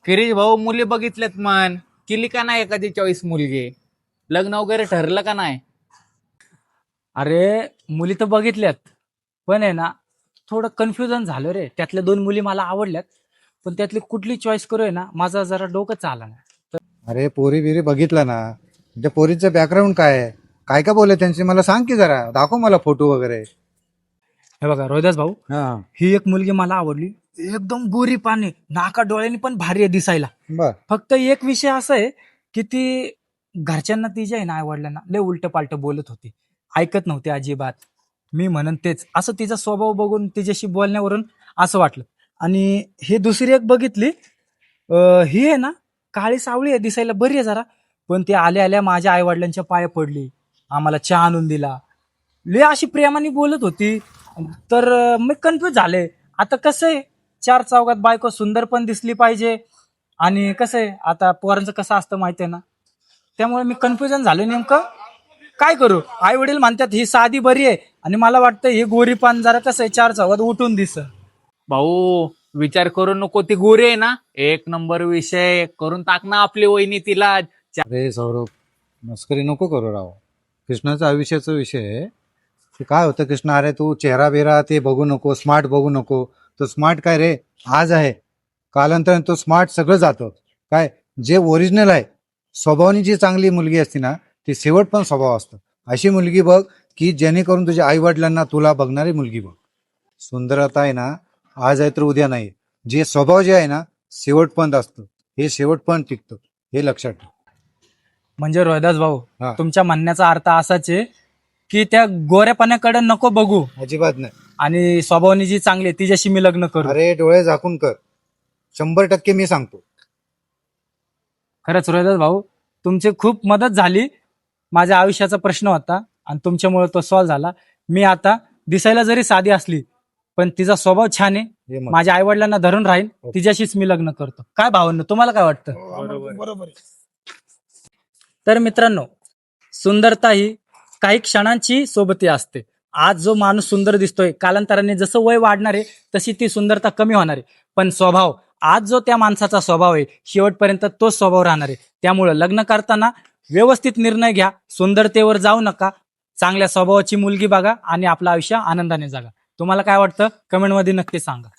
किरीश भाऊ मुली बघितल्यात मन, केली का नाही एखादी चॉईस मुलगी? लग्न वगैरे ठरलं का नाही? अरे मुली तर बघितल्यात, पण आहे ना थोडं कन्फ्युजन झालं रे. त्यातल्या 2 मुली मला आवडल्यात, पण त्यातली कुठली चॉईस करू आहे ना, माझा जरा डोकं चालला नाही. अरे पोरी बिरी बघितला ना, त्या पोरीचं बॅकग्राऊंड काय आहे, काय काय बोलले त्यांची मला सांग की, जरा दाखव मला फोटो वगैरे. हे बघा रोहिदास भाऊ, हा. ही एक मुलगी मला आवडली. एकदम गोरी पाणी, नाका डोळ्यांनी पण भारी आहे दिसायला. बर. फक्त एक विषय असा आहे की ती घरच्यांना तिच्या आहे ना आईवडिलांना लय उलट पालट बोलत होती, ऐकत नव्हती अजिबात. मी म्हणन तेच असं तिचा स्वभाव बघून तिच्याशी बोलण्यावरून असं वाटलं. आणि हे दुसरी एक बघितली, ही आहे ना काळी सावळी आहे, दिसायला बरी आहे जरा, पण ती आल्या आल्या माझ्या आईवडिलांच्या पाया पडली, आम्हाला चहा आणून दिला, लय अशी प्रेमाने बोलत होती. तर मी कन्फ्युज झाले. आता कसं आहे, 4 चौघात बायको सुंदर पण दिसली पाहिजे, आणि कसं आहे आता पोरांचं कसं असतं माहिती आहे ना, त्यामुळे मी कन्फ्युजन झालो नेमकं काय करू. आई वडील म्हणतात ही साधी बरी आहे, आणि मला वाटतं ही गोरी पान जरा कसं आहे 4 चौघात उठून दिस. भाऊ विचार करू नको, ती गोरी आहे ना, एक नंबर विषय करून टाक ना आपली वहिनी तिला. अरे सौरभ, मस्करी नको करू राव. कृष्णाचा आयुष्याचा विषय आहे. ते काय होतं कृष्णा, अरे तू चेहरा बेरा ते बघू नको, स्मार्ट बघू नको. तो स्मार्ट काय रे आज आहे, कालांतराने तो स्मार्ट सगळं जातं. काय जे ओरिजिनल आहे, स्वभावानी जी चांगली मुलगी असते ना, ती शेवट पण स्वभाव असतं. अशी मुलगी बघ की जेणेकरून तुझ्या आई वडिलांना तुला बघणारी मुलगी बघ. सुंदरता आहे ना, आज आहे तर उद्या नाही. जे स्वभाव जे आहे ना, शेवटपर्यंत असतं, हे शेवटपर्यंत टिकतं, हे लक्षात ठेव. म्हणजे रोहिदास भाऊ, हा. तुमच्या म्हणण्याचा अर्थ असाच आहे की त्या गोऱ्यापणाकडे नको बघू, अजिबात नाही. आणि स्वभावानी जी चांगली आहे तिच्याशी मी लग्न करू. अरे डोळे झाकून कर, 100% मी सांगतो. खरंच रोहिदास भाऊ, तुमची खूप मदत झाली. माझ्या आयुष्याचा प्रश्न होता आणि तुमच्यामुळे तो सॉल्व्ह झाला. मी आता दिसायला जरी साधी असली, पण तिचा स्वभाव छान आहे, हे मग. माझ्या आई वडिलांना धरून राहीन, तिच्याशीच मी लग्न करतो. काय भावना, तुम्हाला काय वाटतं? बरोबर. तर मित्रांनो, सुंदरता ही काही क्षणांची सोबती असते. आज जो माणूस सुंदर दिसतोय, कालांतराने जसं वय वाढणार आहे तशी ती सुंदरता कमी होणार आहे. पण स्वभाव, आज जो त्या माणसाचा स्वभाव आहे शेवटपर्यंत तोच स्वभाव राहणार आहे. त्यामुळं लग्न करताना व्यवस्थित निर्णय घ्या, सुंदरतेवर जाऊ नका, चांगल्या स्वभावाची मुलगी बघा आणि आपलं आयुष्य आनंदाने जगा. तुम्हाला काय वाटतं कमेंटमध्ये नक्की सांगा.